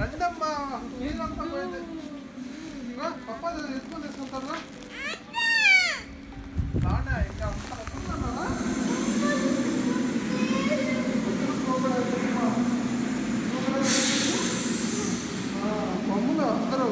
రండమ్మా నీళ్ళంతా పోయింది పప్ప ఎత్తుకొని తీసుకుంటారా రాడా ఇంకా అంతా వస్తున్నారా బొమ్మలు అందరూ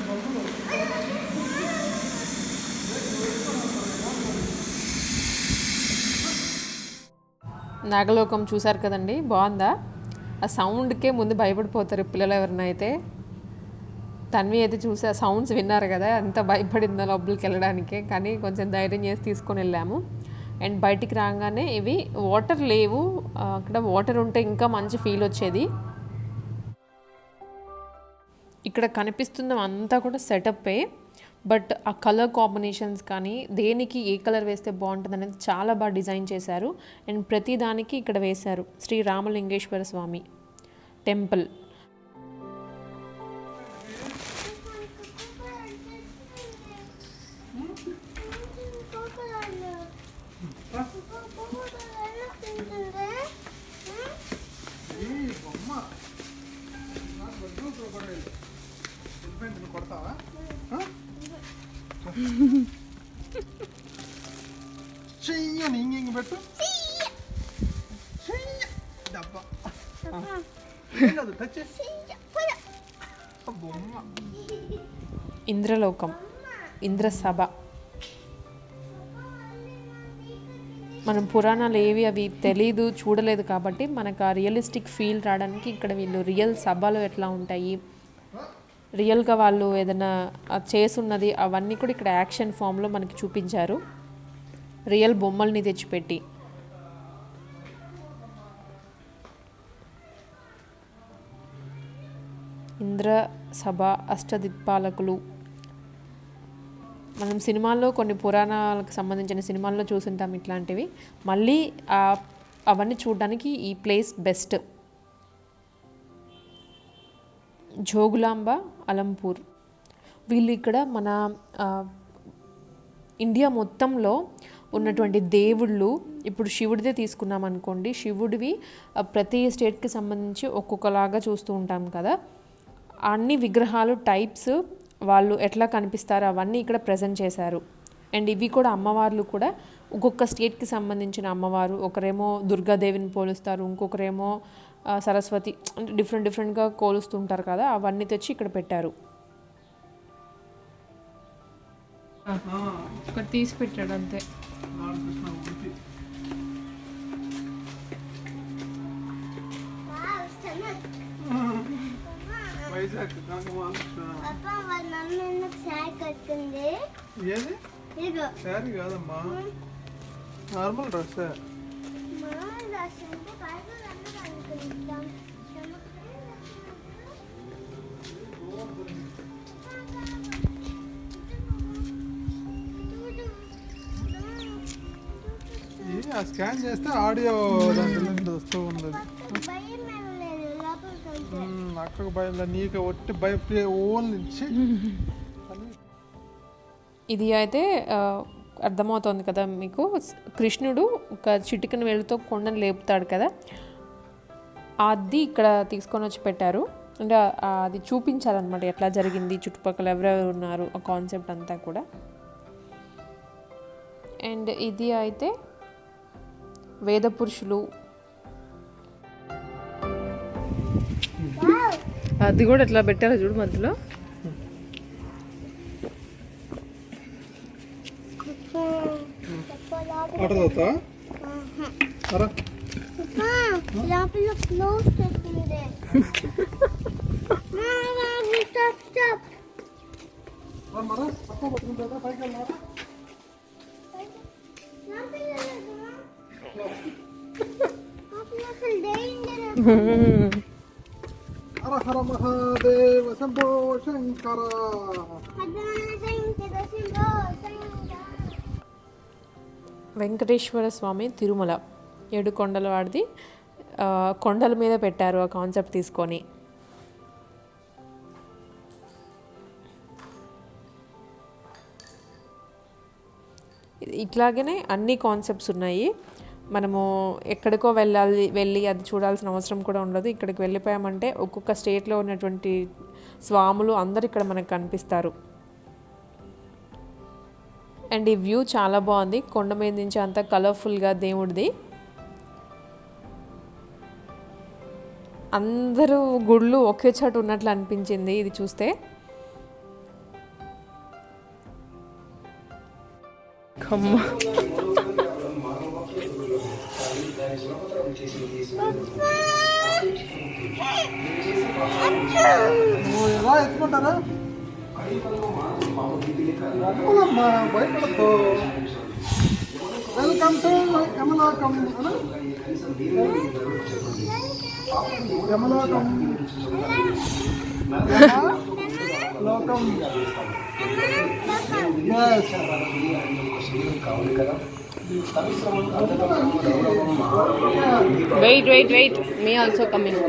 బొమ్మలు నాగలోకం చూసారు కదండి, బాగుందా? ఆ సౌండ్కే ముందు భయపడిపోతారు పిల్లలు ఎవరైనా అయితే. తన్వి అయితే చూసి ఆ సౌండ్స్ విన్నారు కదా, ఎంత భయపడిందో లోపలికి వెళ్ళడానికే. కానీ కొంచెం ధైర్యం చేసి తీసుకొని వెళ్ళాము. అండ్ బయటికి రాగానే ఇవి వాటర్ లేవు, అక్కడ వాటర్ ఉంటే ఇంకా మంచి ఫీల్ వచ్చేది. ఇక్కడ కనిపిస్తున్న అంతా కూడా సెటప్పే, బట్ ఆ కలర్ కాంబినేషన్స్ కానీ దేనికి ఏ కలర్ వేస్తే బాగుంటుంది అనేది చాలా బాగా డిజైన్ చేశారు. అండ్ ప్రతి దానికి ఇక్కడ వేశారు. శ్రీ రామలింగేశ్వర స్వామి టెంపుల్. కొడతావా చెయ్యని ఇంక పెట్టు డబ్బా టచ్ బొమ్మ. ఇంద్రలోకం, ఇంద్రసభ. మనం పురాణాలు ఏవి అవి తెలీదు, చూడలేదు కాబట్టి మనకు ఆ రియలిస్టిక్ ఫీల్ రావడానికి ఇక్కడ వీళ్ళు రియల్ సభలు ఎట్లా ఉంటాయి, రియల్గా వాళ్ళు ఏదైనా చేసున్నది అవన్నీ కూడా ఇక్కడ యాక్షన్ ఫామ్లో మనకి చూపించారు, రియల్ బొమ్మల్ని తెచ్చిపెట్టి. ఇంద్ర సభ, అష్టదిక్పాలకులు. మనం సినిమాల్లో కొన్ని పురాణాలకు సంబంధించిన సినిమాల్లో చూసుంటాం ఇట్లాంటివి. మళ్ళీ అవన్నీ చూడడానికి ఈ ప్లేస్ బెస్ట్. జోగులాంబ, అలంపూర్. వీళ్ళు ఇక్కడ మన ఇండియా మొత్తంలో ఉన్నటువంటి దేవుళ్ళు, ఇప్పుడు శివుడిదే తీసుకున్నాం అనుకోండి, శివుడివి ప్రతి స్టేట్కి సంబంధించి ఒక్కొక్కలాగా చూస్తూ ఉంటాం కదా, అన్ని విగ్రహాలు టైప్స్ వాళ్ళు ఎట్లా కనిపిస్తారో అవన్నీ ఇక్కడ ప్రజెంట్ చేశారు. అండ్ ఇవి కూడా అమ్మవార్లు కూడా ఒక్కొక్క స్టేట్కి సంబంధించిన అమ్మవారు. ఒకరేమో దుర్గాదేవిని పోలుస్తారు, ఇంకొకరేమో సరస్వతి, అంటే డిఫరెంట్గా కోలుస్తుంటారు కదా, అవన్నీ తెచ్చి ఇక్కడ పెట్టారు. ఇక్కడ తీసి పెట్టాడు అంతే. వైజాగ్ ఏది శారీ కాదమ్మా, నార్మల్ డ్రెస్. స్కాన్ చేస్తే ఆడియో దాంట్లో వస్తూ ఉంది. అక్కకు భయం, నీకు ఒట్టి భయ ఓన్లీ. ఇది అయితే అర్థమవుతుంది కదా మీకు, కృష్ణుడు ఒక చిటికన వేలుతో కొండను లేపుతాడు కదా, అది ఇక్కడ తీసుకొని వచ్చి పెట్టారు. అంటే అది చూపించాలన్నమాట ఎట్లా జరిగింది, చుట్టుపక్కల ఎవరెవరు ఉన్నారు, ఆ కాన్సెప్ట్ అంతా కూడా. అండ్ ఇది అయితే వేద పురుషులు, అది కూడా ఎట్లా పెట్టారో చూడు మధ్యలో. హర హర మహాదేవ శంభో శంకర. వెంకటేశ్వర స్వామి తిరుమల, 7 కొండల వాడిది. కొండల మీద పెట్టారు ఆ కాన్సెప్ట్ తీసుకొని. ఇట్లాగనే అన్ని కాన్సెప్ట్స్ ఉన్నాయి. మనము ఎక్కడికో వెళ్ళి అది చూడాల్సిన అవసరం కూడా ఉండదు. ఇక్కడికి వెళ్ళిపోయామంటే ఒక్కొక్క స్టేట్లో ఉన్నటువంటి స్వాములు అందరు ఇక్కడ మనకు కనిపిస్తారు. అండ్ ఈ వ్యూ చాలా బాగుంది, కొండ మీద నుంచి అంతా కలర్ఫుల్గా దేవుడిది. అందరూ గుళ్ళు ఒకే చోట ఉన్నట్లు అనిపించింది ఇది చూస్తే. ఎలా ఎత్తుకుంటారా భయపడద్దు. వెల్కమ్ టు యమలోకం. యమలోకం లోకం. Wait me also coming.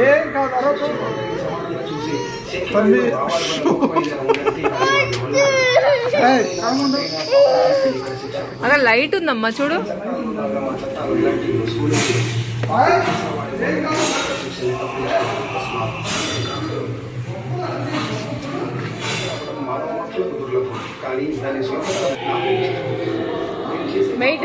ఏం కాదు అక్కడ లైట్ ఉందమ్మా చూడు. వెయిట్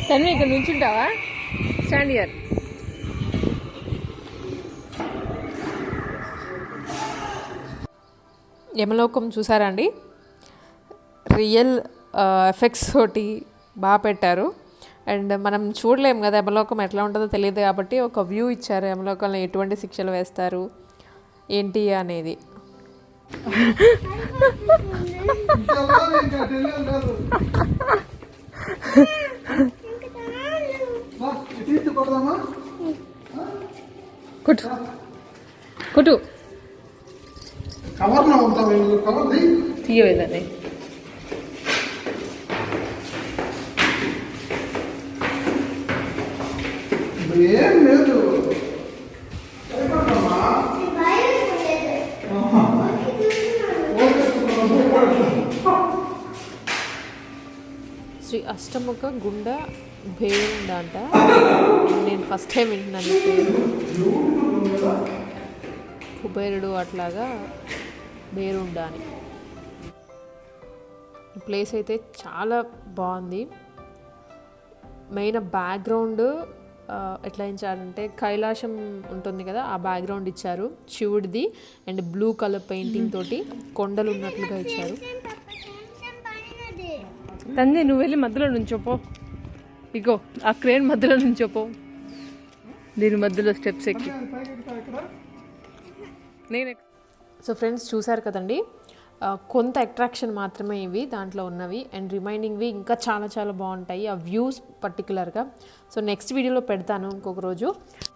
తను ఇక్కడ నుంచుంటావా? Stand here. యమలోకం చూసారా అండి? రియల్ ఎఫెక్ట్స్ తోటి బాగా పెట్టారు. అండ్ మనం చూడలేము కదా యమలోకం ఎట్లా ఉంటుందో తెలియదు కాబట్టి ఒక వ్యూ ఇచ్చారు. యమలోకంలో ఎటువంటి శిక్షలు వేస్తారు ఏంటి అనేది. కుటు తీయవేదాన్ని. ఏం లేదు శ్రీ అష్టముఖ గుండ భేరుండ అంట. నేను ఫస్ట్ టైం వింటున్నాను పేరు. కుబేరుడు అట్లాగా భేరుండ అని. ఈ ప్లేస్ అయితే చాలా బాగుంది. మెయిన్ బ్యాక్గ్రౌండ్ ఎట్లా ఇచ్చారంటే కైలాసం ఉంటుంది కదా, ఆ బ్యాక్గ్రౌండ్ ఇచ్చారు శివుడిది. అండ్ బ్లూ కలర్ పెయింటింగ్ తోటి కొండలు ఉన్నట్లుగా ఇచ్చారు. తండ్రి నువ్వు వెళ్ళి మధ్యలో నుంచోపో. ఇగో ఆ క్రేన్ మధ్యలో నుంచోపో. దీని మధ్యలో స్టెప్స్ ఎక్కి నేను. సో ఫ్రెండ్స్ చూసారు కదండి, కొంత అట్రాక్షన్ మాత్రమే ఇవి దాంట్లో ఉన్నవి. అండ్ రిమైనింగ్వి ఇంకా చాలా చాలా బాగుంటాయి ఆ వ్యూస్ పర్టికులర్గా. సో నెక్స్ట్ వీడియోలో పెడతాను ఇంకొక రోజు,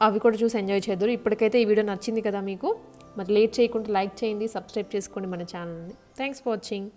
అవి కూడా చూసి ఎంజాయ్ చేద్దరు. ఇప్పటికైతే ఈ వీడియో నచ్చింది కదా మీకు, మరి లేట్ చేయకుండా లైక్ చేయండి, సబ్స్క్రైబ్ చేసుకోండి మన ఛానల్ని. Thanks for watching.